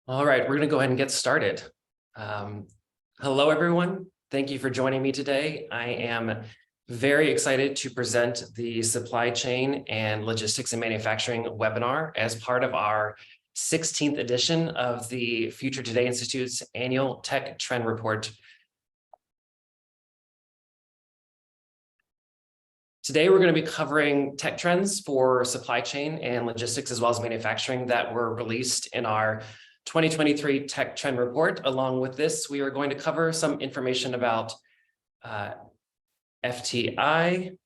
All right, we're going to go ahead and get started. Hello, everyone. Thank you for joining me today. I am very excited to present the Supply Chain and Logistics and Manufacturing webinar as part of our 16th edition of the Future Today Institute's annual Tech Trend Report. Today, we're going to be covering tech trends for supply chain and logistics, as well as manufacturing, that were released in our 2023 Tech Trend Report. Along with this, we are going to cover some information about FTI,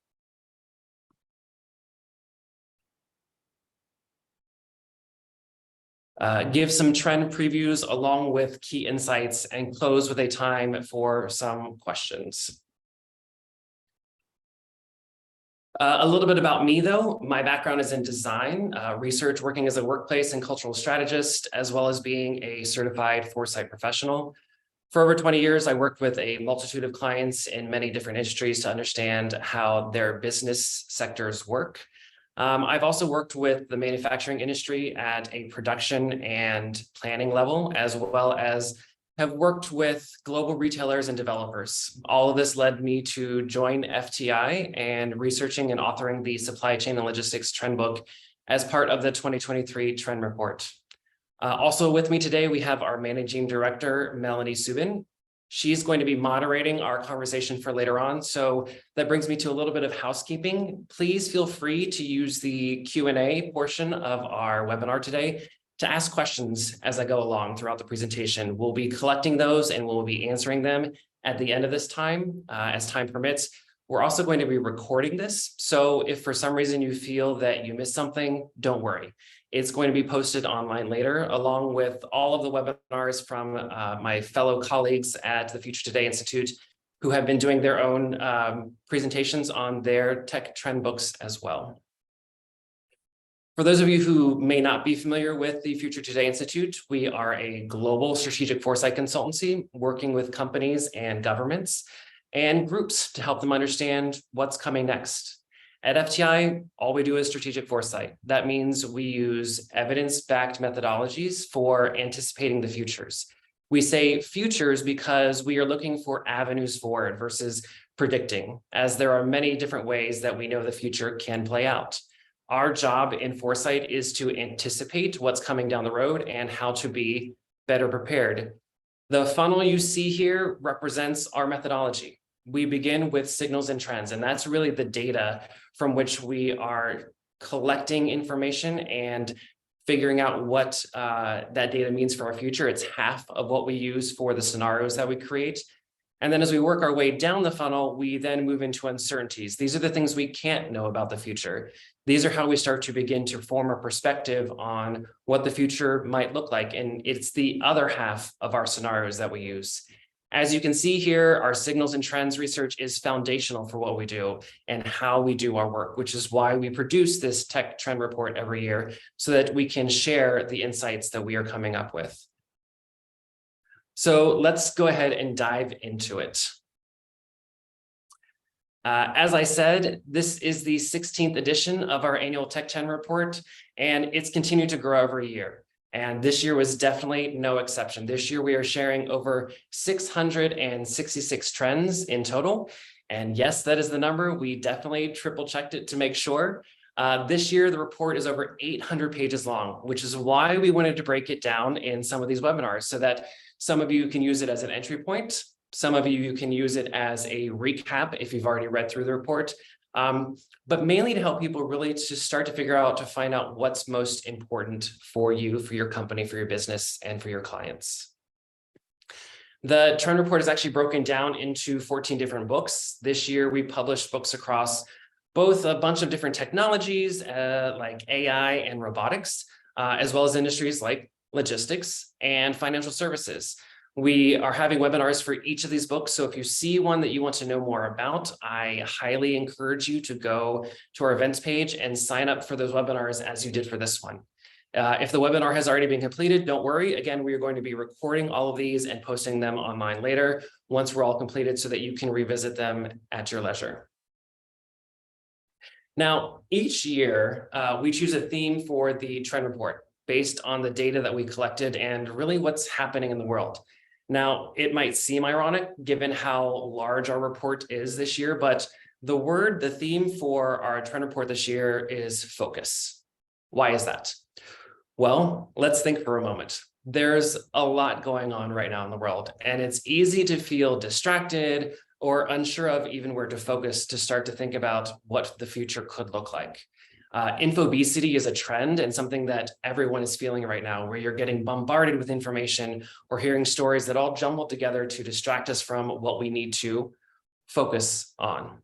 give some trend previews along with key insights, and close with a time for some questions. A little bit about me, though. My background is in design, research, working as a workplace and cultural strategist, as well as being a certified Foresight professional. For over 20 years, I worked with a multitude of clients in many different industries to understand how their business sectors work. I've also worked with the manufacturing industry at a production and planning level, as well as have worked with global retailers and developers. All of this led me to join FTI and researching and authoring the Supply Chain and Logistics Trend Book as part of the 2023 Trend Report. Also with me today, we have our Managing Director, Melanie Subin. She's going to be moderating our conversation for later on. So that brings me to a little bit of housekeeping. Please feel free to use the Q&A portion of our webinar today to ask questions as I go along throughout the presentation. We'll be collecting those and we'll be answering them at the end of this time, as time permits. We're also going to be recording this. So if for some reason you feel that you missed something, don't worry. It's going to be posted online later, along with all of the webinars from my fellow colleagues at the Future Today Institute, who have been doing their own presentations on their tech trend books as well. For those of you who may not be familiar with the Future Today Institute, we are a global strategic foresight consultancy working with companies and governments and groups to help them understand what's coming next. At FTI, all we do is strategic foresight. That means we use evidence-backed methodologies for anticipating the futures. We say futures because we are looking for avenues forward versus predicting, as there are many different ways that we know the future can play out. Our job in foresight is to anticipate what's coming down the road and how to be better prepared. The funnel you see here represents our methodology. We begin with signals and trends, and that's really the data from which we are collecting information and figuring out what that data means for our future. It's half of what we use for the scenarios that we create. And then as we work our way down the funnel, we then move into uncertainties. These are the things we can't know about the future. These are how we start to begin to form a perspective on what the future might look like. And it's the other half of our scenarios that we use. As you can see here, our signals and trends research is foundational for what we do and how we do our work, which is why we produce this tech trend report every year so that we can share the insights that we are coming up with. So let's go ahead and dive into it. As I said, this is the 16th edition of our annual Tech Trend Report, and it's continued to grow every year. And this year was definitely no exception. This year, we are sharing over 666 trends in total. And yes, that is the number. We definitely triple checked it to make sure. This year, the report is over 800 pages long, which is why we wanted to break it down in some of these webinars so that some of you can use it as an entry point. Some of you can use it as a recap if you've already read through the report, but mainly to help people really to start to figure out, to find out what's most important for you, for your company, for your business, and for your clients. The trend report is actually broken down into 14 different books. This year, we published books across both a bunch of different technologies like AI and robotics, as well as industries like logistics and financial services. We are having webinars for each of these books. So if you see one that you want to know more about, I highly encourage you to go to our events page and sign up for those webinars as you did for this one. If the webinar has already been completed, don't worry. Again, we are going to be recording all of these and posting them online later once we're all completed so that you can revisit them at your leisure. Now, each year, we choose a theme for the trend report. based on the data that we collected and really what's happening in the world. Now, it might seem ironic given how large our report is this year, but the theme for our trend report this year is focus. Why is that? Well, let's think for a moment. There's a lot going on right now in the world, and it's easy to feel distracted or unsure of even where to focus to start to think about what the future could look like. Infobesity is a trend and something that everyone is feeling right now, where you're getting bombarded with information or hearing stories that all jumble together to distract us from what we need to focus on.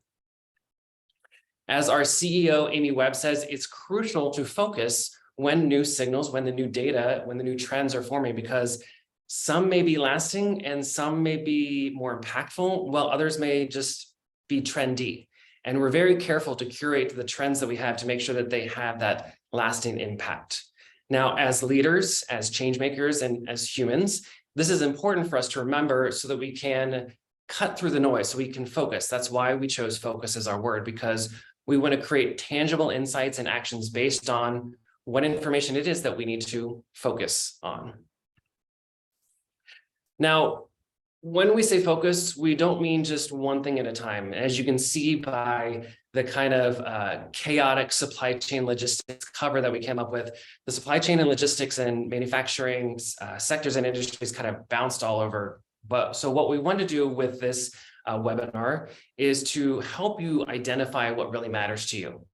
As our CEO, Amy Webb, says, it's crucial to focus when new signals, when the new data, when the new trends are forming, because some may be lasting and some may be more impactful, while others may just be trendy. And we're very careful to curate the trends that we have to make sure that they have that lasting impact. Now, as leaders, as change makers, and as humans, this is important for us to remember so that we can cut through the noise, so we can focus. That's why we chose focus as our word, because we want to create tangible insights and actions based on what information it is that we need to focus on. Now, when we say focus, we don't mean just one thing at a time. As you can see by the kind of chaotic supply chain logistics cover that we came up with, the supply chain and logistics and manufacturing sectors and industries kind of bounced all over. So what we want to do with this webinar is to help you identify what really matters to you.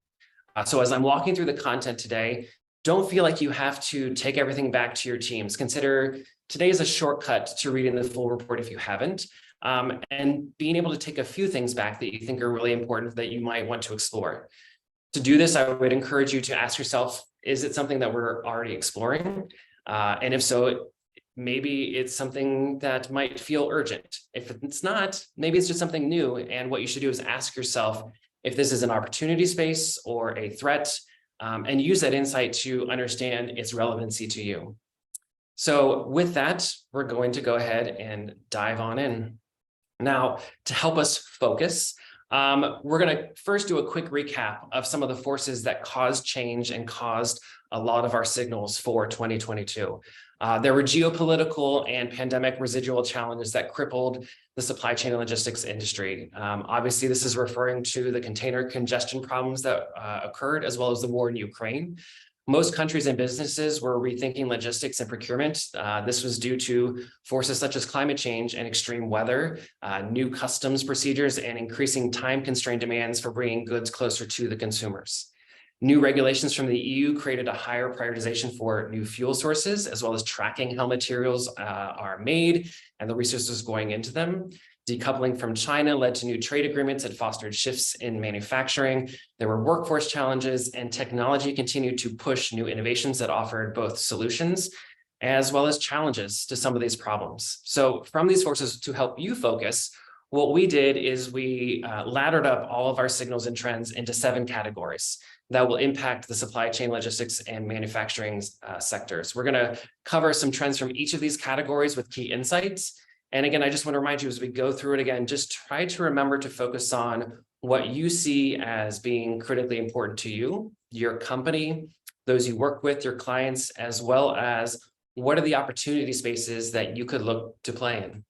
So as I'm walking through the content today, don't feel like you have to take everything back to your teams. Consider today is a shortcut to reading the full report if you haven't, and being able to take a few things back that you think are really important that you might want to explore. To do this, I would encourage you to ask yourself, is it something that we're already exploring? And if so, maybe it's something that might feel urgent. If it's not, maybe it's just something new. And what you should do is ask yourself if this is an opportunity space or a threat, and use that insight to understand its relevancy to you. So with that, we're going to go ahead and dive on in. Now, to help us focus, we're going to first do a quick recap of some of the forces that caused change and caused a lot of our signals for 2022. There were geopolitical and pandemic residual challenges that crippled the supply chain and logistics industry. Obviously, this is referring to the container congestion problems that occurred, as well as the war in Ukraine. Most countries and businesses were rethinking logistics and procurement. This was due to forces such as climate change and extreme weather, new customs procedures, and increasing time-constrained demands for bringing goods closer to the consumers. New regulations from the EU created a higher prioritization for new fuel sources, as well as tracking how materials are made and the resources going into them. Decoupling from China led to new trade agreements that fostered shifts in manufacturing. There were workforce challenges, and technology continued to push new innovations that offered both solutions as well as challenges to some of these problems. So from these forces, to help you focus, what we did is we laddered up all of our signals and trends into 7 categories that will impact the supply chain, logistics, and manufacturing sectors. We're going to cover some trends from each of these categories with key insights. And again, I just want to remind you as we go through it again, just try to remember to focus on what you see as being critically important to you, your company, those you work with, your clients, as well as what are the opportunity spaces that you could look to play in.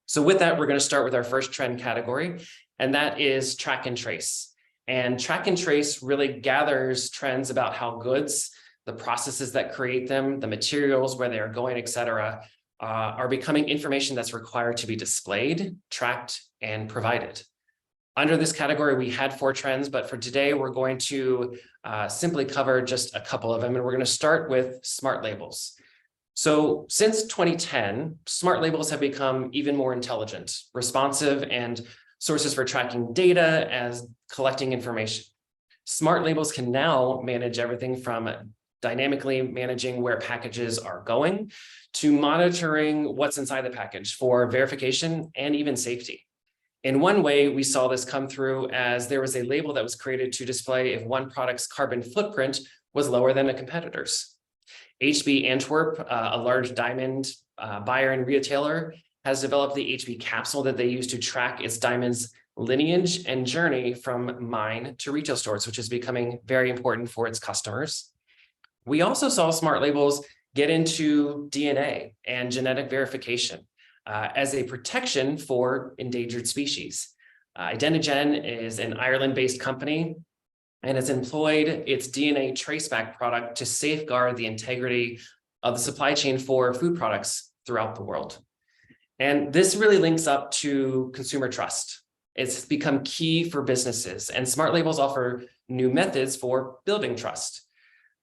So with that, we're going to start with our first trend category, and that is track and trace. And track and trace really gathers trends about how goods, the processes that create them, the materials, where they are going, et cetera, are becoming information that's required to be displayed, tracked, and provided. Under this category, we had 4 trends, but for today, we're going to simply cover just a couple of them, and we're going to start with smart labels. So since 2010, smart labels have become even more intelligent, responsive, and sources for tracking data as collecting information. Smart labels can now manage everything from dynamically managing where packages are going to monitoring what's inside the package for verification and even safety. In one way, we saw this come through as there was a label that was created to display if one product's carbon footprint was lower than a competitor's. HB Antwerp, a large diamond buyer and retailer, has developed the HB capsule that they use to track its diamond's lineage and journey from mine to retail stores, which is becoming very important for its customers. We also saw smart labels get into DNA and genetic verification as a protection for endangered species. Identigen is an Ireland-based company and has employed its DNA traceback product to safeguard the integrity of the supply chain for food products throughout the world. And this really links up to consumer trust. It's become key for businesses, and smart labels offer new methods for building trust.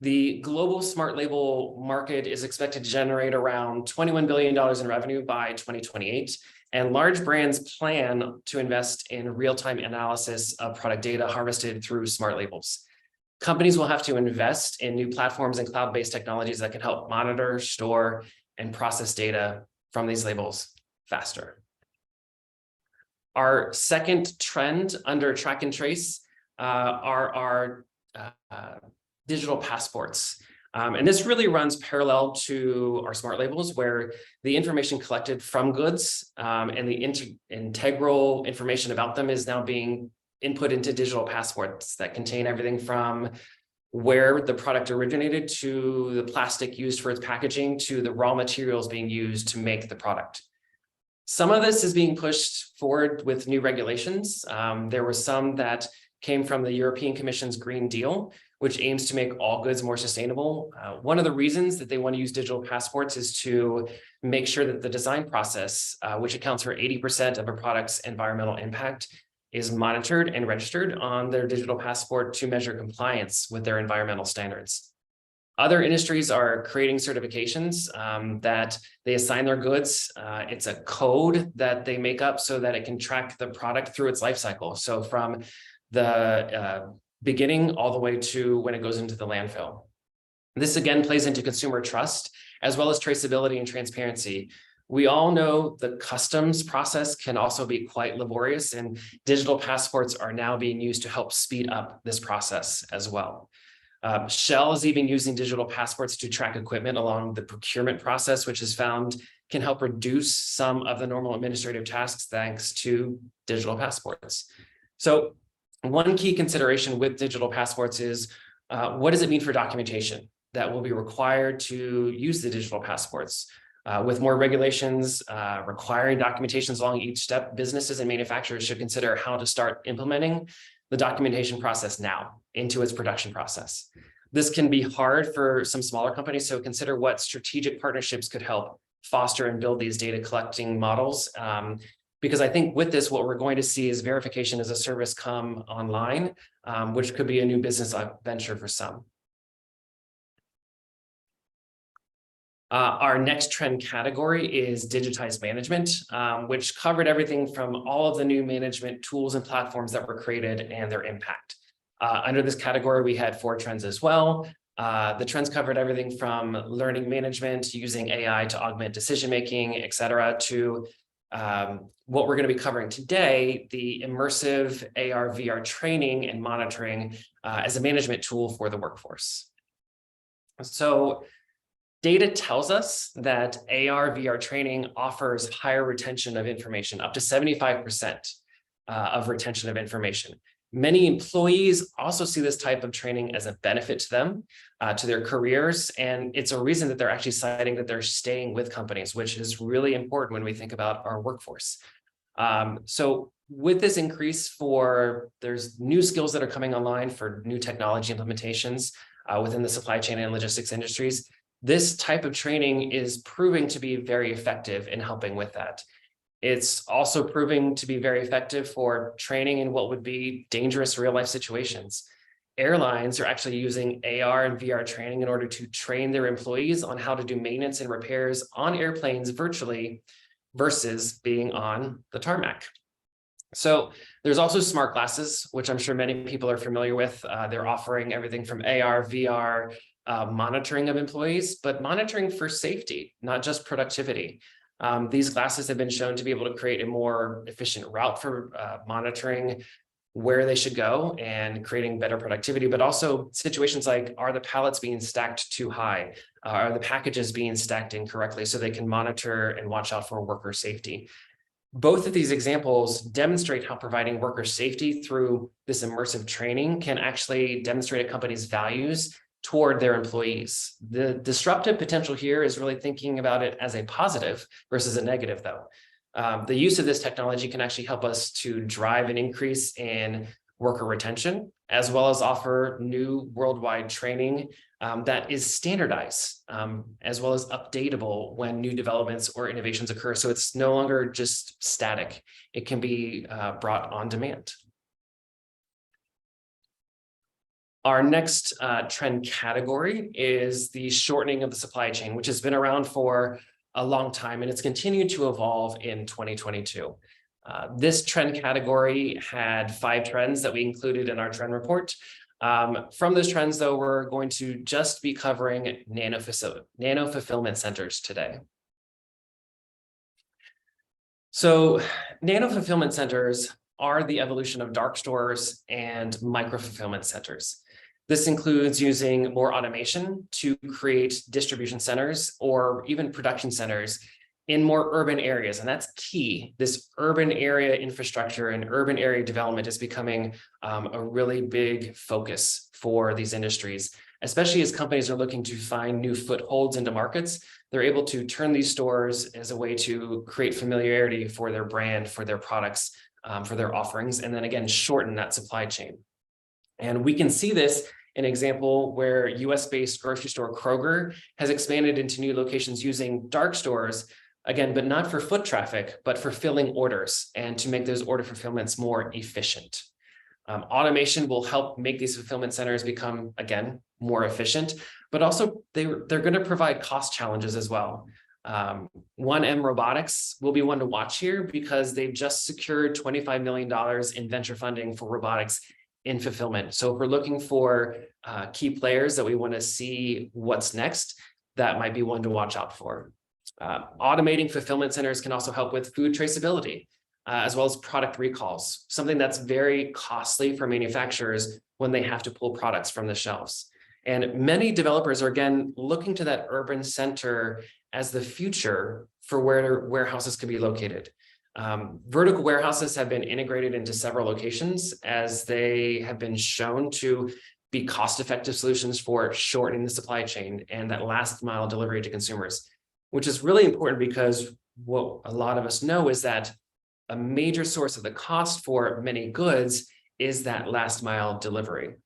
The global smart label market is expected to generate around $21 billion in revenue by 2028, and large brands plan to invest in real-time analysis of product data harvested through smart labels. Companies will have to invest in new platforms and cloud-based technologies that can help monitor, store, and process data from these labels faster. Our second trend under track and trace are our digital passports. And this really runs parallel to our smart labels, where the information collected from goods and the integral information about them is now being input into digital passports that contain everything from where the product originated to the plastic used for its packaging to the raw materials being used to make the product. Some of this is being pushed forward with new regulations. There were some that came from the European Commission's Green Deal, which aims to make all goods more sustainable. One of the reasons that they want to use digital passports is to make sure that the design process, which accounts for 80% of a product's environmental impact, is monitored and registered on their digital passport to measure compliance with their environmental standards. Other industries are creating certifications that they assign their goods. It's a code that they make up so that it can track the product through its life cycle. So from the beginning all the way to when it goes into the landfill. This again plays into consumer trust as well as traceability and transparency. We all know the customs process can also be quite laborious, and digital passports are now being used to help speed up this process as well. Shell is even using digital passports to track equipment along the procurement process, which is found can help reduce some of the normal administrative tasks thanks to digital passports. So one key consideration with digital passports is what does it mean for documentation that will be required to use the digital passports? With more regulations requiring documentations along each step, businesses and manufacturers should consider how to start implementing the documentation process now into its production process. This can be hard for some smaller companies, so consider what strategic partnerships could help foster and build these data collecting models. Because I think with this, what we're going to see is verification as a service come online, which could be a new business venture for some. Our next trend category is digitized management, which covered everything from all of the new management tools and platforms that were created and their impact. Under this category, we had 4 trends as well. The trends covered everything from learning management, using AI to augment decision-making, et cetera, to what we're going to be covering today, the immersive AR/VR training and monitoring as a management tool for the workforce. So data tells us that AR/VR training offers higher retention of information, up to 75% of retention of information. Many employees also see this type of training as a benefit to them, to their careers, and it's a reason that they're actually citing that they're staying with companies, which is really important when we think about our workforce. So with this increase there's new skills that are coming online for new technology implementations within the supply chain and logistics industries. This type of training is proving to be very effective in helping with that. It's also proving to be very effective for training in what would be dangerous real-life situations. Airlines are actually using AR and VR training in order to train their employees on how to do maintenance and repairs on airplanes virtually versus being on the tarmac. So there's also smart glasses, which I'm sure many people are familiar with. They're offering everything from AR, VR, monitoring of employees, but monitoring for safety, not just productivity. These glasses have been shown to be able to create a more efficient route for monitoring where they should go and creating better productivity, but also situations like, are the pallets being stacked too high? Are the packages being stacked incorrectly, so they can monitor and watch out for worker safety? Both of these examples demonstrate how providing worker safety through this immersive training can actually demonstrate a company's values toward their employees. The disruptive potential here is really thinking about it as a positive versus a negative, though. The use of this technology can actually help us to drive an increase in worker retention, as well as offer new worldwide training that is standardized, as well as updatable when new developments or innovations occur. So it's no longer just static. It can be brought on demand. Our next trend category is the shortening of the supply chain, which has been around for a long time, and it's continued to evolve in 2022. This trend category had 5 trends that we included in our trend report. From those trends, though, we're going to just be covering nano fulfillment centers today. So nano fulfillment centers are the evolution of dark stores and micro fulfillment centers. This includes using more automation to create distribution centers or even production centers in more urban areas. And that's key. This urban area infrastructure and urban area development is becoming a really big focus for these industries, especially as companies are looking to find new footholds into markets. They're able to turn these stores as a way to create familiarity for their brand, for their products, for their offerings, and then again, shorten that supply chain. And we can see this in an example where US-based grocery store Kroger has expanded into new locations using dark stores, again, but not for foot traffic, but for filling orders and to make those order fulfillments more efficient. Automation will help make these fulfillment centers become, again, more efficient, but also they're going to provide cost challenges as well. 1M Robotics will be one to watch here because they've just secured $25 million in venture funding for robotics in fulfillment. So if we're looking for key players that we want to see what's next, that might be one to watch out for. Automating fulfillment centers can also help with food traceability, as well as product recalls, something that's very costly for manufacturers when they have to pull products from the shelves. And many developers are, again, looking to that urban center as the future for where warehouses could be located. Vertical warehouses have been integrated into several locations as they have been shown to be cost-effective solutions for shortening the supply chain and that last mile delivery to consumers, which is really important because what a lot of us know is that a major source of the cost for many goods is that last mile delivery.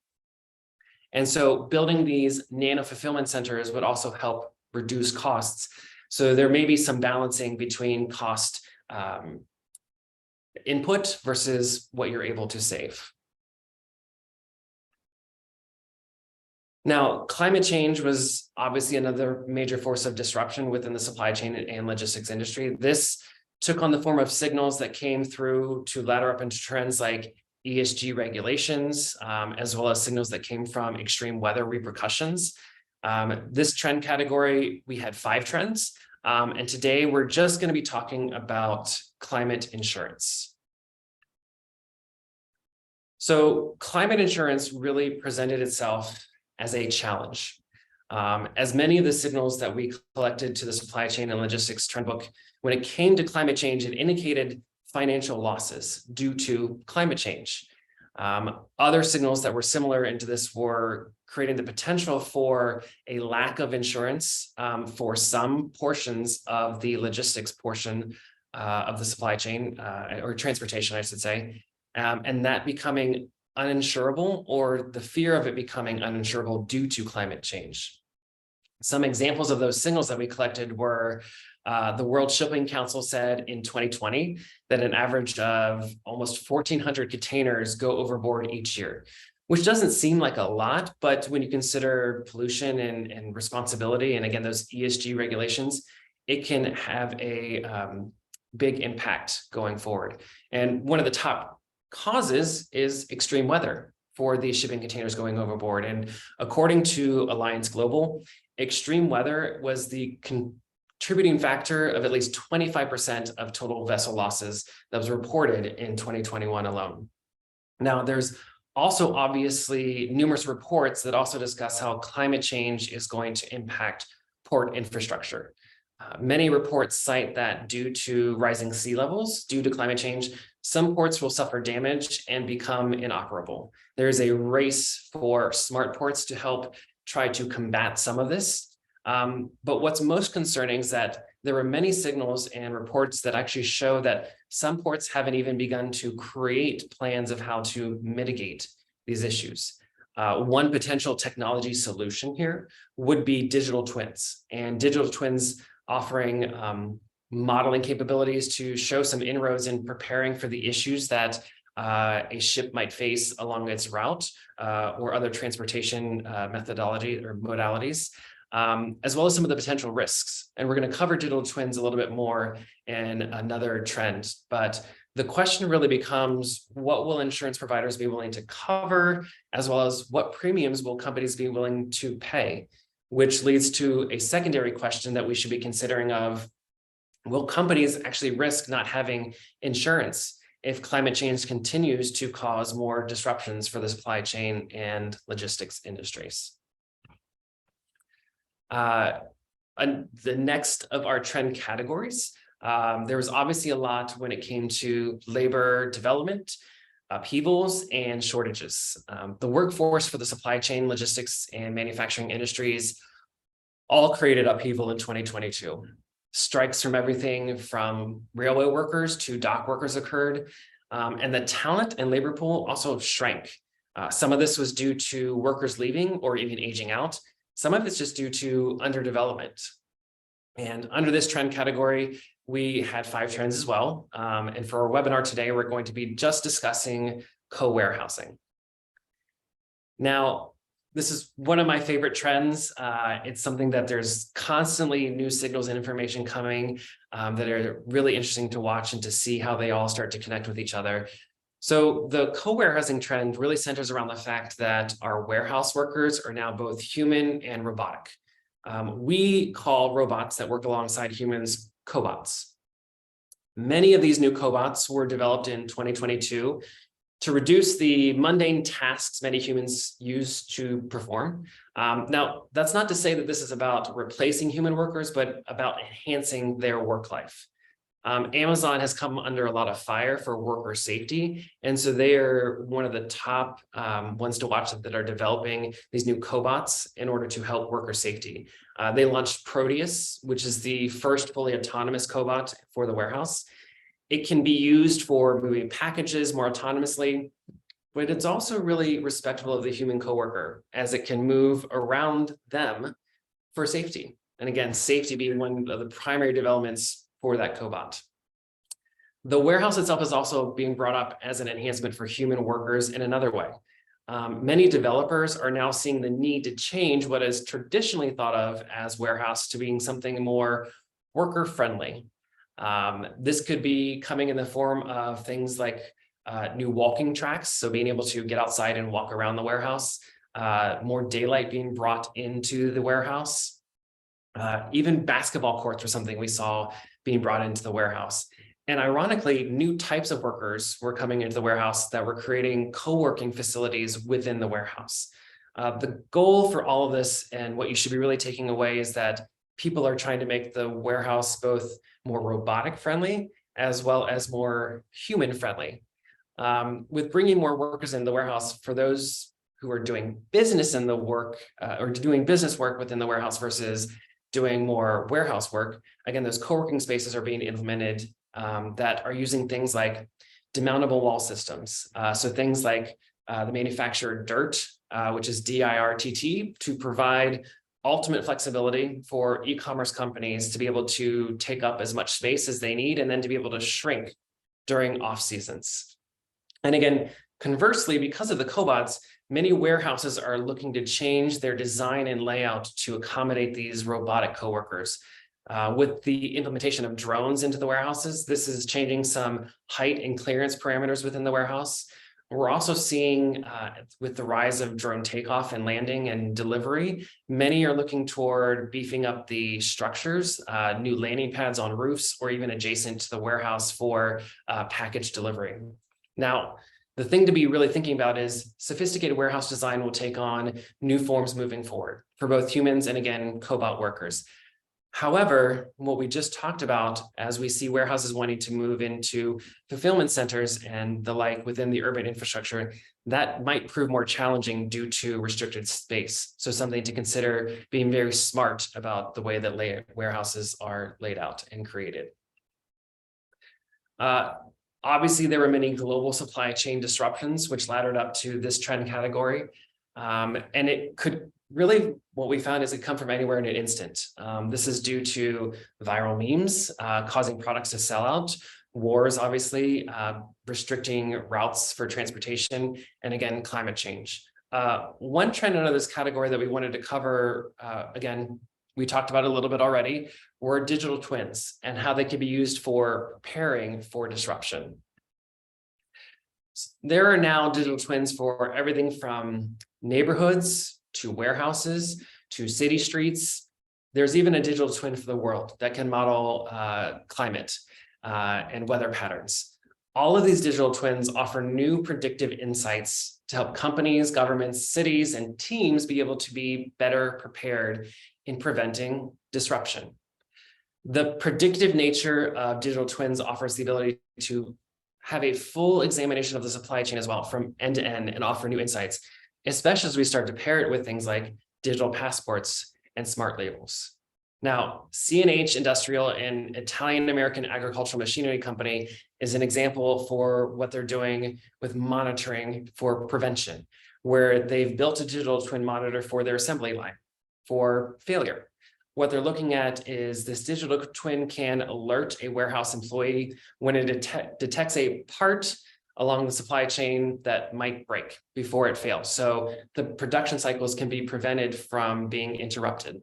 And so building these nano fulfillment centers would also help reduce costs. So there may be some balancing between cost input versus what you're able to save. Now, climate change was obviously another major force of disruption within the supply chain and logistics industry. This took on the form of signals that came through to ladder up into trends like ESG regulations, as well as signals that came from extreme weather repercussions. This trend category, we had 5 trends. And today we're just going to be talking about climate insurance. So climate insurance really presented itself as a challenge. As many of the signals that we collected to the supply chain and logistics trend book, when it came to climate change, it indicated financial losses due to climate change. Other signals that were similar into this were creating the potential for a lack of insurance for some portions of the logistics portion of the supply chain or transportation, I should say, and that becoming uninsurable or the fear of it becoming uninsurable due to climate change. Some examples of those signals that we collected were the World Shipping Council said in 2020 that an average of almost 1,400 containers go overboard each year, which doesn't seem like a lot, but when you consider pollution and responsibility, and again, those ESG regulations, it can have a big impact going forward. And one of the top causes is extreme weather for these shipping containers going overboard. And according to Alliance Global, extreme weather was the contributing factor of at least 25% of total vessel losses that was reported in 2021 alone. Now, there's also obviously numerous reports that also discuss how climate change is going to impact port infrastructure. Many reports cite that due to rising sea levels, due to climate change, some ports will suffer damage and become inoperable. There is a race for smart ports to help try to combat some of this. But what's most concerning is that there were many signals and reports that actually show that some ports haven't even begun to create plans of how to mitigate these issues. One potential technology solution here would be digital twins, and digital twins offering modeling capabilities to show some inroads in preparing for the issues that a ship might face along its route or other transportation methodology or modalities, as well as some of the potential risks. And we're going to cover digital twins a little bit more in another trend. But the question really becomes, what will insurance providers be willing to cover, as well as what premiums will companies be willing to pay? Which leads to a secondary question that we should be considering of, will companies actually risk not having insurance if climate change continues to cause more disruptions for the supply chain and logistics industries? The next of our trend categories, there was obviously a lot when it came to labor development, upheavals, and shortages. The workforce for the supply chain, logistics, and manufacturing industries all created upheaval in 2022. Strikes from everything from railway workers to dock workers occurred, and the talent and labor pool also shrank. Some of this was due to workers leaving or even aging out. Some of it's just due to underdevelopment. And under this trend category, we had 5 trends as well. And for our webinar today, we're going to be just discussing co-warehousing. Now, this is one of my favorite trends. It's something that there's constantly new signals and information coming that are really interesting to watch and to see how they all start to connect with each other. So the co-warehousing trend really centers around the fact that our warehouse workers are now both human and robotic. We call robots that work alongside humans cobots. Many of these new cobots were developed in 2022 to reduce the mundane tasks many humans use to perform. Now, that's not to say that this is about replacing human workers, but about enhancing their work life. Amazon has come under a lot of fire for worker safety, and so they are one of the top ones to watch that are developing these new cobots in order to help worker safety. They launched Proteus, which is the first fully autonomous cobot for the warehouse. It can be used for moving packages more autonomously, but it's also really respectful of the human coworker, as it can move around them for safety. And again, safety being one of the primary developments for that cobot. The warehouse itself is also being brought up as an enhancement for human workers in another way. Many developers are now seeing the need to change what is traditionally thought of as warehouse to being something more worker-friendly. This could be coming in the form of things like new walking tracks, so being able to get outside and walk around the warehouse, more daylight being brought into the warehouse. Even basketball courts were something we saw being brought into the warehouse. And ironically, new types of workers were coming into the warehouse that were creating co-working facilities within the warehouse. The goal for all of this, and what you should be really taking away, is that people are trying to make the warehouse both more robotic friendly as well as more human friendly. With bringing more workers in the warehouse, for those who are doing business in the work or doing business work within the warehouse versus doing more warehouse work, again, those co-working spaces are being implemented that are using things like demountable wall systems. So things like the manufacturer DIRT, which is DIRTT, to provide ultimate flexibility for e-commerce companies to be able to take up as much space as they need and then to be able to shrink during off seasons. And again, conversely, because of the cobots, many warehouses are looking to change their design and layout to accommodate these robotic coworkers. With the implementation of drones into the warehouses, this is changing some height and clearance parameters within the warehouse. We're also seeing, with the rise of drone takeoff and landing and delivery, many are looking toward beefing up the structures, new landing pads on roofs, or even adjacent to the warehouse for package delivery. Now, the thing to be really thinking about is sophisticated warehouse design will take on new forms moving forward for both humans and, again, cobot workers. However, what we just talked about, as we see warehouses wanting to move into fulfillment centers and the like within the urban infrastructure, that might prove more challenging due to restricted space. So something to consider, being very smart about the way that warehouses are laid out and created. Obviously, there were many global supply chain disruptions, which laddered up to this trend category. And it could really, what we found is it come from anywhere in an instant. This is due to viral memes causing products to sell out, wars, obviously, restricting routes for transportation, and again, climate change. One trend under this category that we wanted to cover, again, we talked about it a little bit already, were digital twins and how they could be used for preparing for disruption. There are now digital twins for everything from neighborhoods to warehouses to city streets. There's even a digital twin for the world that can model climate and weather patterns. All of these digital twins offer new predictive insights to help companies, governments, cities, and teams be able to be better prepared in preventing disruption. The predictive nature of digital twins offers the ability to have a full examination of the supply chain as well from end to end and offer new insights, especially as we start to pair it with things like digital passports and smart labels. Now, C&H Industrial, an Italian-American agricultural machinery company, is an example for what they're doing with monitoring for prevention, where they've built a digital twin monitor for their assembly line for failure. What they're looking at is this digital twin can alert a warehouse employee when it detects a part along the supply chain that might break before it fails. So the production cycles can be prevented from being interrupted.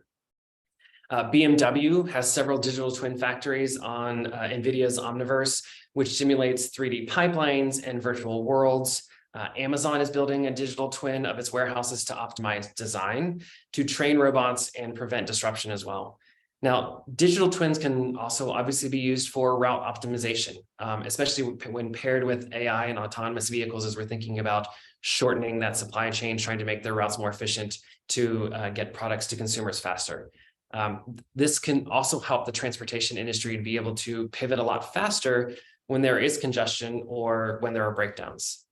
BMW has several digital twin factories on NVIDIA's Omniverse, which simulates 3D pipelines and virtual worlds. Amazon is building a digital twin of its warehouses to optimize design, to train robots and prevent disruption as well. Now, digital twins can also obviously be used for route optimization, especially when paired with AI and autonomous vehicles, as we're thinking about shortening that supply chain, trying to make their routes more efficient to get products to consumers faster. This can also help the transportation industry to be able to pivot a lot faster when there is congestion or when there are breakdowns.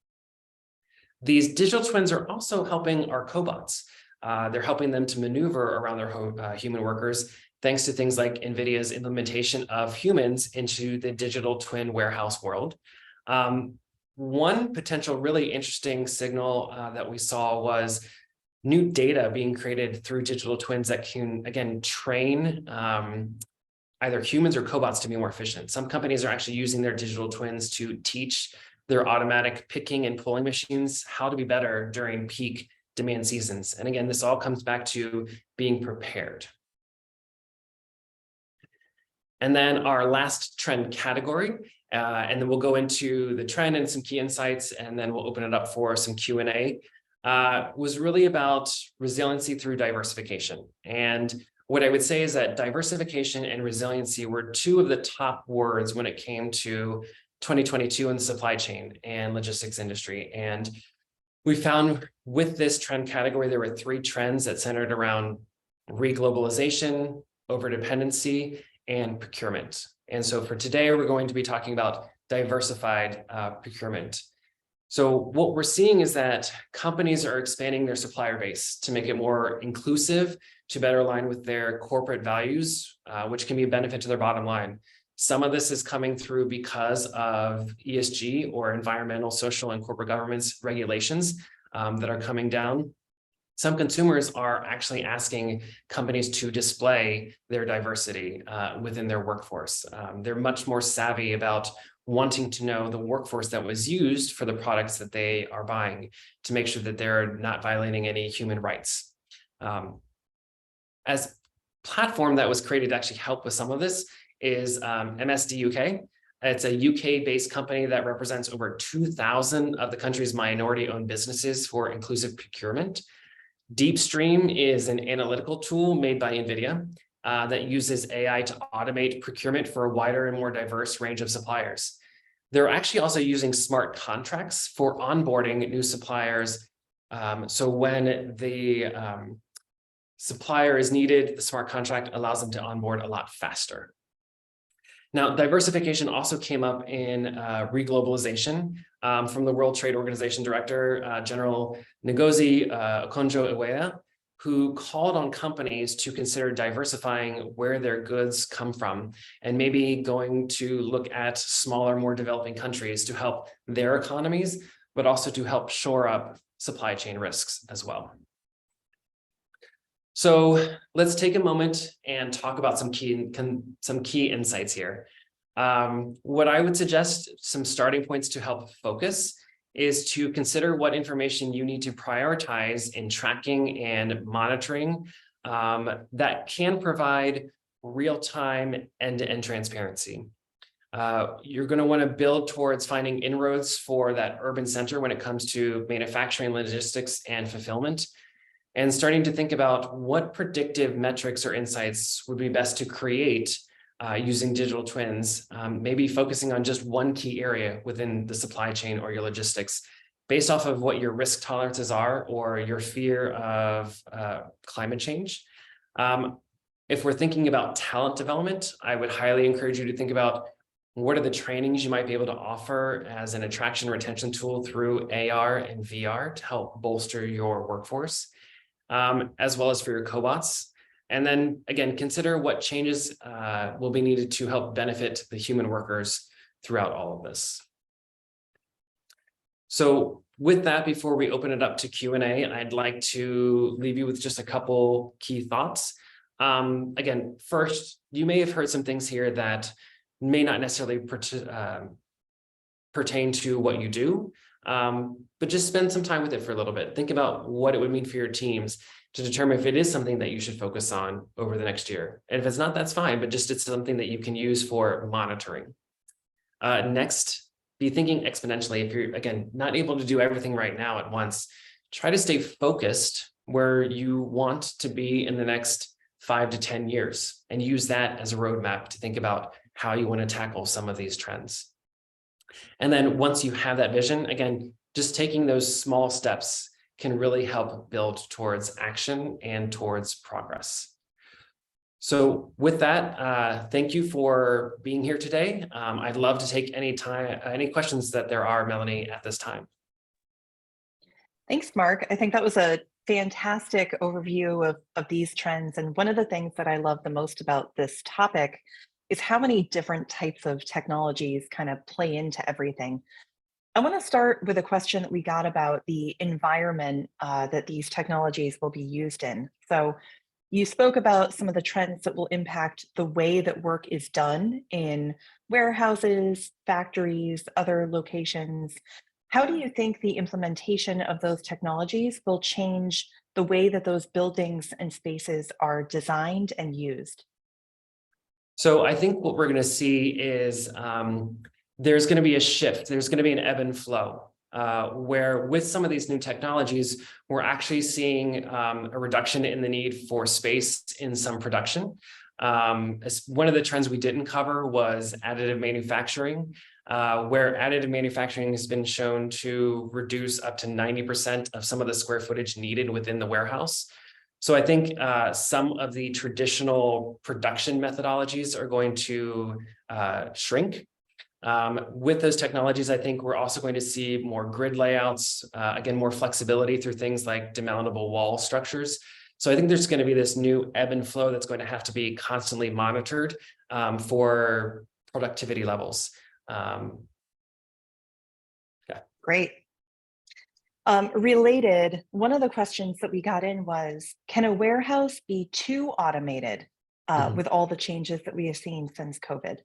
These digital twins are also helping our cobots. They're helping them to maneuver around their human workers, thanks to things like NVIDIA's implementation of humans into the digital twin warehouse world. One potential really interesting signal that we saw was new data being created through digital twins that can, again, train either humans or cobots to be more efficient. Some companies are actually using their digital twins to teach their automatic picking and pulling machines how to be better during peak demand seasons. And again, this all comes back to being prepared. And then our last trend category, and then we'll go into the trend and some key insights, and then we'll open it up for some Q&A, was really about resiliency through diversification. And what I would say is that diversification and resiliency were two of the top words when it came to 2022 in the supply chain and logistics industry. And we found with this trend category, there were three trends that centered around reglobalization, overdependency, and procurement. And so for today, we're going to be talking about diversified procurement. So what we're seeing is that companies are expanding their supplier base to make it more inclusive, to better align with their corporate values, which can be a benefit to their bottom line. Some of this is coming through because of ESG, or environmental, social, and corporate governance regulations that are coming down. Some consumers are actually asking companies to display their diversity within their workforce. They're much more savvy about wanting to know the workforce that was used for the products that they are buying to make sure that they're not violating any human rights. As platform that was created to actually help with some of this is MSD UK. It's a UK-based company that represents over 2,000 of the country's minority-owned businesses for inclusive procurement. DeepStream is an analytical tool made by NVIDIA that uses AI to automate procurement for a wider and more diverse range of suppliers. They're actually also using smart contracts for onboarding new suppliers. So when the supplier is needed, the smart contract allows them to onboard a lot faster. Now, diversification also came up in reglobalization from the World Trade Organization Director, General Ngozi Okonjo-Iweala, who called on companies to consider diversifying where their goods come from and maybe going to look at smaller, more developing countries to help their economies, but also to help shore up supply chain risks as well. So let's take a moment and talk about some key insights here. What I would suggest, some starting points to help focus, is to consider what information you need to prioritize in tracking and monitoring that can provide real-time end-to-end transparency. You're going to want to build towards finding inroads for that urban center when it comes to manufacturing, logistics, and fulfillment, and starting to think about what predictive metrics or insights would be best to create using digital twins, maybe focusing on just one key area within the supply chain or your logistics, based off of what your risk tolerances are or your fear of climate change. If we're thinking about talent development, I would highly encourage you to think about what are the trainings you might be able to offer as an attraction retention tool through AR and VR to help bolster your workforce, as well as for your cobots. And then again, consider what changes will be needed to help benefit the human workers throughout all of this. So with that, before we open it up to Q&A, I'd like to leave you with just a couple key thoughts. Again, first, you may have heard some things here that may not necessarily pertain to what you do, but just spend some time with it for a little bit. Think about what it would mean for your teams to determine if it is something that you should focus on over the next year. And if it's not, that's fine, but just it's something that you can use for monitoring. Next, be thinking exponentially. If you're, again, not able to do everything right now at once, try to stay focused where you want to be in the next 5 to 10 years and use that as a roadmap to think about how you want to tackle some of these trends. And then once you have that vision, again, just taking those small steps can really help build towards action and towards progress. So with that, thank you for being here today. I'd love to take any questions that there are, Melanie, at this time. Thanks, Mark. I think that was a fantastic overview of these trends. And one of the things that I love the most about this topic is how many different types of technologies kind of play into everything. I want to start with a question that we got about the environment that these technologies will be used in. So you spoke about some of the trends that will impact the way that work is done in warehouses, factories, other locations. How do you think the implementation of those technologies will change the way that those buildings and spaces are designed and used? So I think what we're going to see is there's going to be a shift. There's going to be an ebb and flow where with some of these new technologies, we're actually seeing a reduction in the need for space in some production. As one of the trends we didn't cover was additive manufacturing, where additive manufacturing has been shown to reduce up to 90% of some of the square footage needed within the warehouse. So I think some of the traditional production methodologies are going to shrink. With those technologies, I think we're also going to see more grid layouts, again, more flexibility through things like demountable wall structures. So I think there's going to be this new ebb and flow that's going to have to be constantly monitored for productivity levels. Yeah. Great. Related, one of the questions that we got in was, can a warehouse be too automated with all the changes that we have seen since COVID?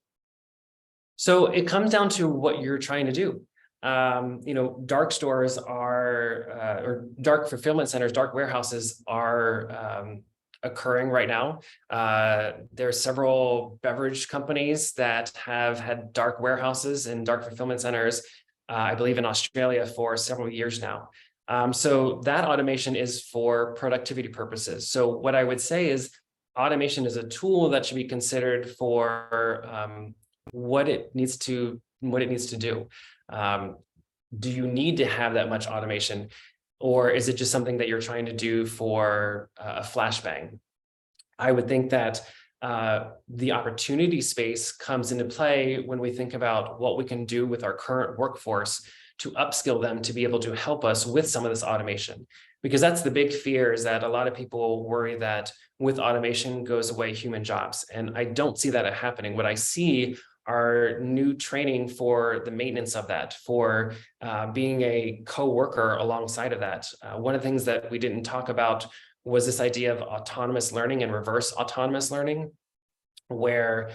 So it comes down to what you're trying to do. Dark stores are, or dark fulfillment centers, dark warehouses are occurring right now. There are several beverage companies that have had dark warehouses and dark fulfillment centers, I believe in Australia, for several years now. So that automation is for productivity purposes. So what I would say is automation is a tool that should be considered for what it needs to do. Do you need to have that much automation? Or is it just something that you're trying to do for a flashbang? I would think that the opportunity space comes into play when we think about what we can do with our current workforce to upskill them to be able to help us with some of this automation. Because that's the big fear, is that a lot of people worry that with automation goes away human jobs. And I don't see that happening. What I see are new training for the maintenance of that, for being a co-worker alongside of that. One of the things that we didn't talk about was this idea of autonomous learning and reverse autonomous learning, where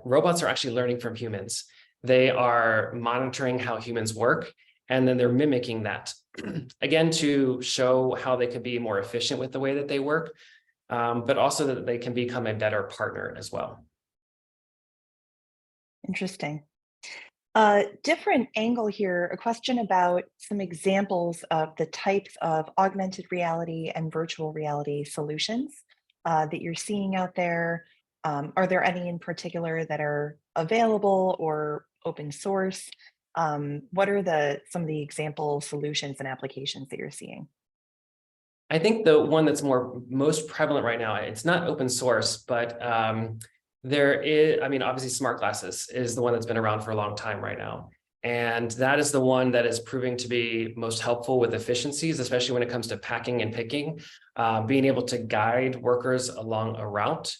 robots are actually learning from humans. They are monitoring how humans work, and then they're mimicking that, again, to show how they could be more efficient with the way that they work, but also that they can become a better partner as well. Interesting. Different angle here, a question about some examples of the types of augmented reality and virtual reality solutions that you're seeing out there. Are there any in particular that are available or open source? What are some of the example solutions and applications that you're seeing? I think the one that's most prevalent right now, it's not open source, but there is, I mean, obviously smart glasses is the one that's been around for a long time right now. And that is the one that is proving to be most helpful with efficiencies, especially when it comes to packing and picking, being able to guide workers along a route.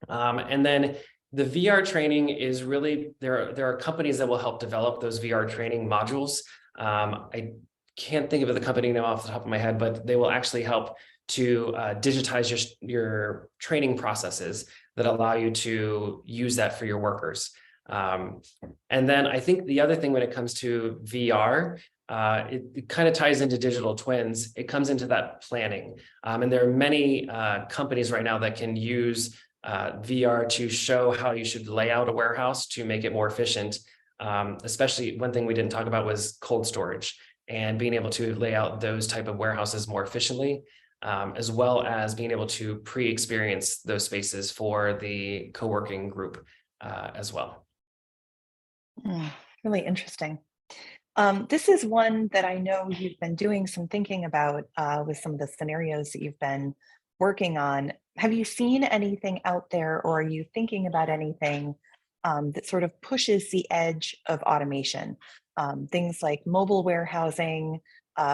And then the VR training is really, there are companies that will help develop those VR training modules. I can't think of the company name off the top of my head, but they will actually help to digitize your training processes that allow you to use that for your workers. And then I think the other thing when it comes to VR, it kind of ties into digital twins. It comes into that planning. And there are many companies right now that can use VR to show how you should lay out a warehouse to make it more efficient. Especially one thing we didn't talk about was cold storage and being able to lay out those type of warehouses more efficiently, as well as being able to pre-experience those spaces for the co-working group as well. Really interesting. This is one that I know you've been doing some thinking about with some of the scenarios that you've been working on. Have you seen anything out there, or are you thinking about anything that sort of pushes the edge of automation? Things like mobile warehousing,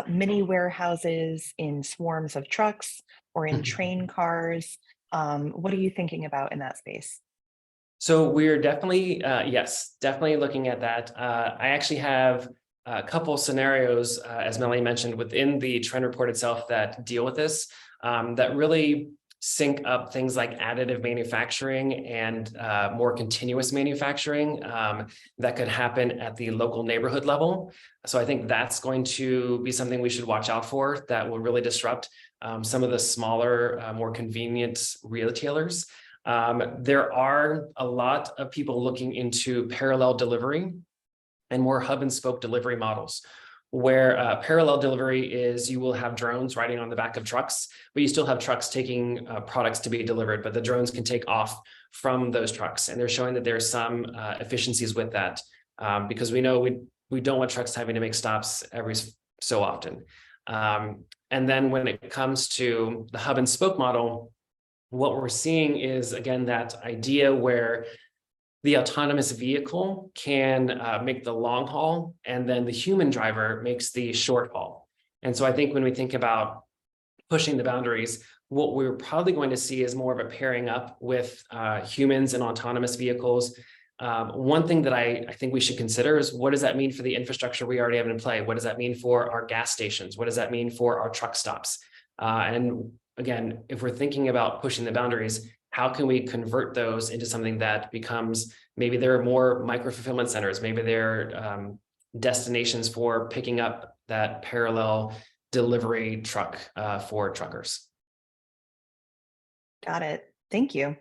mini warehouses in swarms of trucks or in train cars. What are you thinking about in that space? So we're definitely, yes, definitely looking at that. I actually have a couple scenarios, as Melanie mentioned, within the trend report itself that deal with this, that really sync up things like additive manufacturing and more continuous manufacturing that could happen at the local neighborhood level. So I think that's going to be something we should watch out for, that will really disrupt some of the smaller, more convenient retailers. There are a lot of people looking into parallel delivery and more hub and spoke delivery models, where parallel delivery is you will have drones riding on the back of trucks, but you still have trucks taking products to be delivered, but the drones can take off from those trucks. And they're showing that there's some efficiencies with that because we know we don't want trucks having to make stops every so often. And then when it comes to the hub and spoke model, what we're seeing is, again, that idea where the autonomous vehicle can make the long haul, and then the human driver makes the short haul. And so I think when we think about pushing the boundaries, what we're probably going to see is more of a pairing up with humans and autonomous vehicles. One thing that I think we should consider is, what does that mean for the infrastructure we already have in play? What does that mean for our gas stations? What does that mean for our truck stops? And again, if we're thinking about pushing the boundaries, how can we convert those into something that becomes, maybe there are more micro fulfillment centers, maybe they're destinations for picking up that parallel delivery truck for truckers. Got it. Thank you.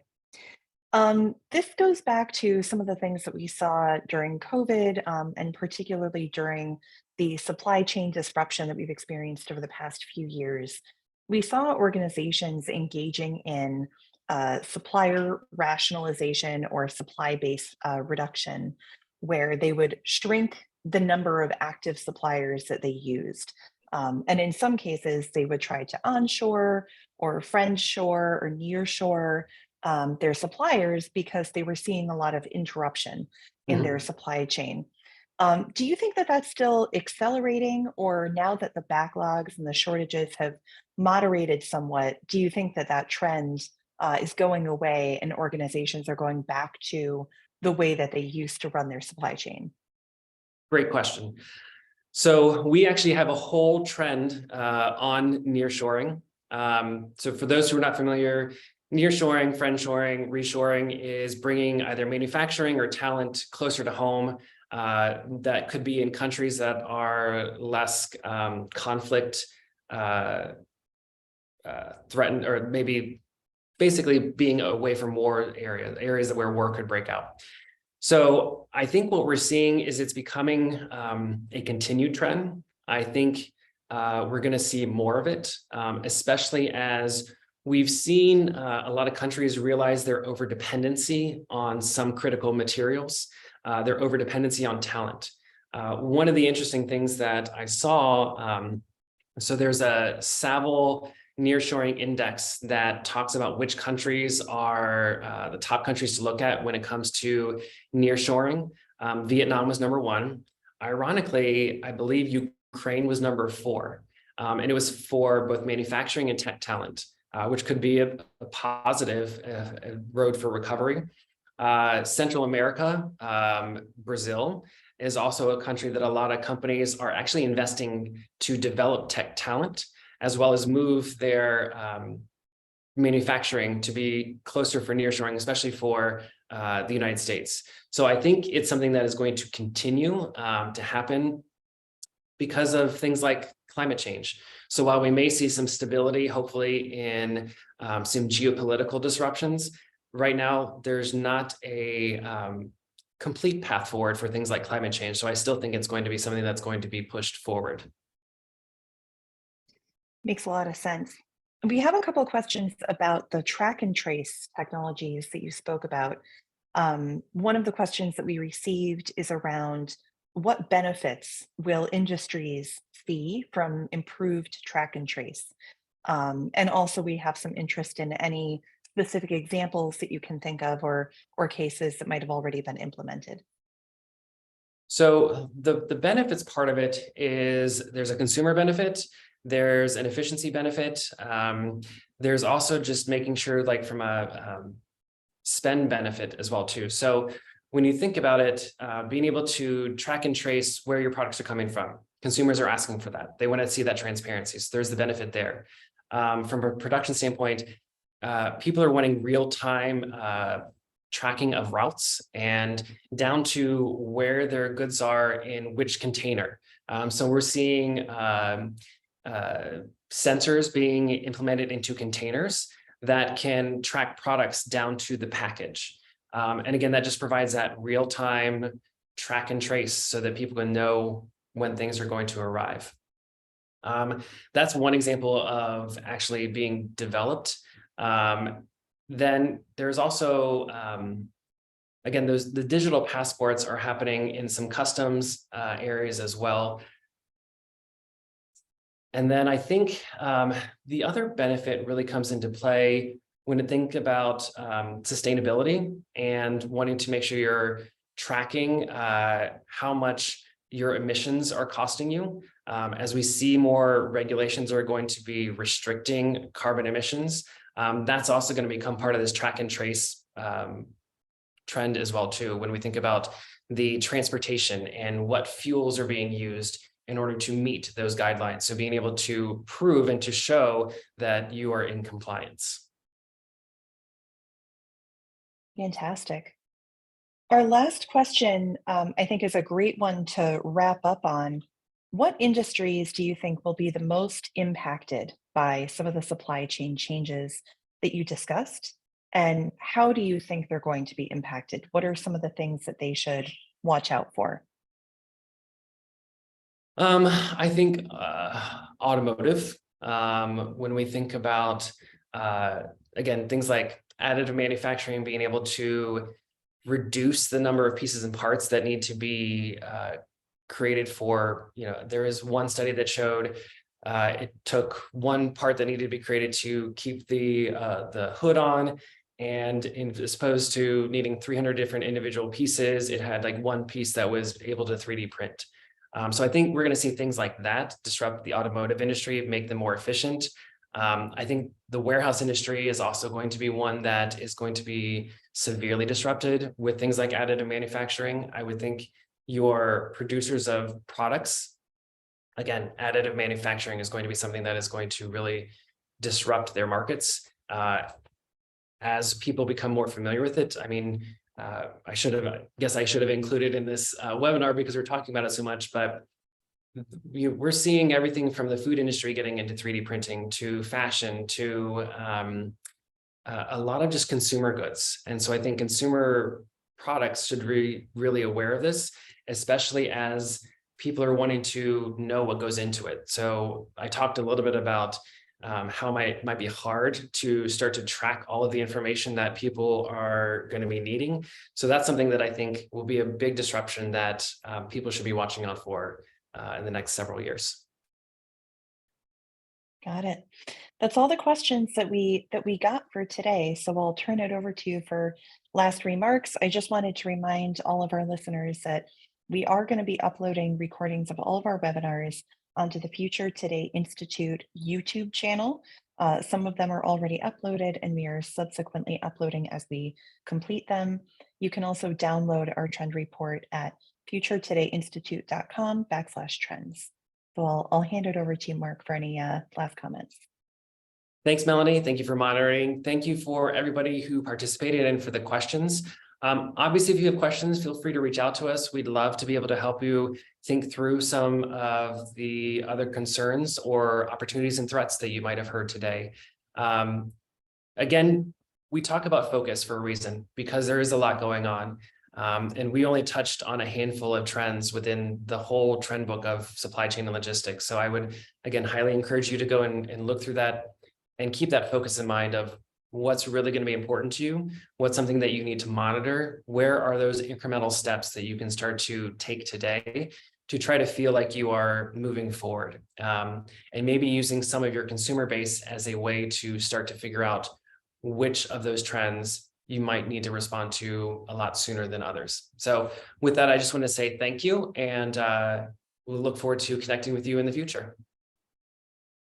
This goes back to some of the things that we saw during COVID, and particularly during the supply chain disruption that we've experienced over the past few years. We saw organizations engaging in supplier rationalization or supply base reduction, where they would shrink the number of active suppliers that they used. And in some cases, they would try to onshore or friendshore or nearshore their suppliers because they were seeing a lot of interruption in their Mhm. supply chain. Do you think that that's still accelerating, or now that the backlogs and the shortages have moderated somewhat, do you think that that trend is going away and organizations are going back to the way that they used to run their supply chain? Great question. So we actually have a whole trend on nearshoring. So for those who are not familiar, nearshoring, friendshoring, reshoring is bringing either manufacturing or talent closer to home. That could be in countries that are less conflict threatened, or maybe basically being away from war areas where war could break out. So I think what we're seeing is it's becoming a continued trend. I think we're going to see more of it, especially as we've seen a lot of countries realize their overdependency on some critical materials, their overdependency on talent. One of the interesting things that I saw, so there's a Saville nearshoring index that talks about which countries are the top countries to look at when it comes to nearshoring. Vietnam was number one. Ironically, I believe Ukraine was number four. And it was for both manufacturing and tech talent, which could be a positive road for recovery. Central America, Brazil, is also a country that a lot of companies are actually investing to develop tech talent, as well as move their manufacturing to be closer for nearshoring, especially for the United States. So I think it's something that is going to continue to happen because of things like climate change. So while we may see some stability, hopefully in some geopolitical disruptions, right now there's not a complete path forward for things like climate change. So I still think it's going to be something that's going to be pushed forward. Makes a lot of sense. We have a couple of questions about the track and trace technologies that you spoke about. One of the questions that we received is around what benefits will industries see from improved track and trace? And also we have some interest in any specific examples that you can think of, or cases that might have already been implemented. So the benefits part of it is there's a consumer benefit, there's an efficiency benefit. There's also just making sure, like from a spend benefit as well too. So when you think about it, being able to track and trace where your products are coming from, consumers are asking for that. They want to see that transparency. So there's the benefit there. From a production standpoint, people are wanting real-time tracking of routes and down to where their goods are in which container. So we're seeing sensors being implemented into containers that can track products down to the package. And again, that just provides that real-time track and trace so that people can know when things are going to arrive. That's one example of actually being developed. Then there's also, again, the digital passports are happening in some customs areas as well. And then I think the other benefit really comes into play when you think about sustainability and wanting to make sure you're tracking how much your emissions are costing you. As we see more regulations are going to be restricting carbon emissions, that's also going to become part of this track and trace trend as well too, when we think about the transportation and what fuels are being used in order to meet those guidelines. So being able to prove and to show that you are in compliance. Fantastic. Our last question, I think, is a great one to wrap up on. What industries do you think will be the most impacted by some of the supply chain changes that you discussed? And how do you think they're going to be impacted? What are some of the things that they should watch out for? I think automotive, when we think about, again, things like additive manufacturing, being able to reduce the number of pieces and parts that need to be created for, there is one study that showed It took one part that needed to be created to keep the hood on, and as opposed to needing 300 different individual pieces, it had like one piece that was able to 3D print. So I think we're going to see things like that disrupt the automotive industry, make them more efficient. I think the warehouse industry is also going to be one that is going to be severely disrupted with things like additive manufacturing. I would think your producers of products, again, additive manufacturing is going to be something that is going to really disrupt their markets as people become more familiar with it. I mean, I guess I should have included in this webinar because we're talking about it so much, but we're seeing everything from the food industry getting into 3D printing to fashion to a lot of just consumer goods. And so I think consumer products should be really aware of this, especially as people are wanting to know what goes into it. So I talked a little bit about how it might be hard to start to track all of the information that people are going to be needing. So that's something that I think will be a big disruption that people should be watching out for in the next several years. Got it. That's all the questions that we got for today. So I'll turn it over to you for last remarks. I just wanted to remind all of our listeners that we are going to be uploading recordings of all of our webinars onto the Future Today Institute YouTube channel. Some of them are already uploaded, and we are subsequently uploading as we complete them. You can also download our trend report at futuretodayinstitute.com/trends. So I'll hand it over to you, Mark, for any last comments. Thanks, Melanie. Thank you for monitoring. Thank you for everybody who participated and for the questions. Obviously, if you have questions, feel free to reach out to us. We'd love to be able to help you think through some of the other concerns or opportunities and threats that you might have heard today. Again, we talk about focus for a reason, because there is a lot going on. And we only touched on a handful of trends within the whole trend book of supply chain and logistics. So I would, again, highly encourage you to go and look through that and keep that focus in mind of what's really going to be important to you, what's something that you need to monitor, where are those incremental steps that you can start to take today to try to feel like you are moving forward, and maybe using some of your consumer base as a way to start to figure out which of those trends you might need to respond to a lot sooner than others. So with that, I just want to say thank you, and we'll look forward to connecting with you in the future.